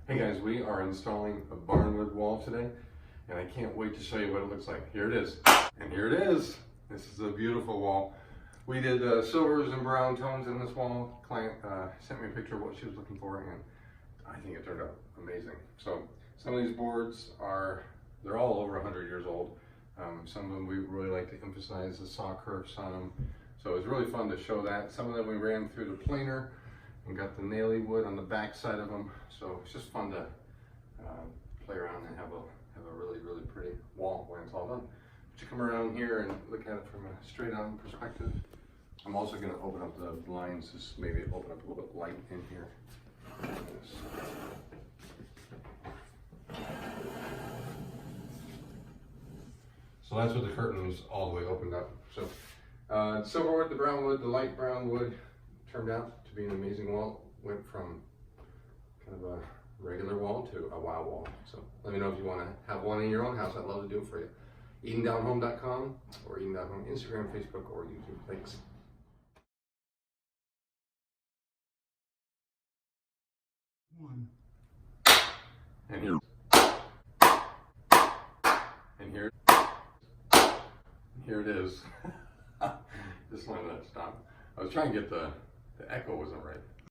Hey guys, we are installing a barnwood wall today, and I can't wait to show you what it looks like. Here it is, and here it is. This is a beautiful wall. We did silvers and brown tones in this wall. Client sent me a picture of what she was looking for, and I think it turned out amazing. So some of these boards they're all over 100 years old. Some of them we really like to emphasize the saw curves on them. So it was really fun to show that. Some of them we ran through the planer and got the naily wood on the back side of them. So it's just fun to play around and have a really, really pretty wall when it's all done. But you come around here and look at it from a straight on perspective. I'm also going to open up the blinds, just maybe open up a little bit light in here. So that's what the curtain was all the way opened up. So silver wood, the brown wood, the light brown wood turned out to be an amazing wall. Went from kind of a regular wall to a wow wall. So let me know if you want to have one in your own house. I'd love to do it for you. EdenDownHome.com or EdenDownHome Instagram, Facebook, or YouTube. Thanks. One. And here. And here. Here it is. Just wanted to stop. I was trying to get the echo wasn't right.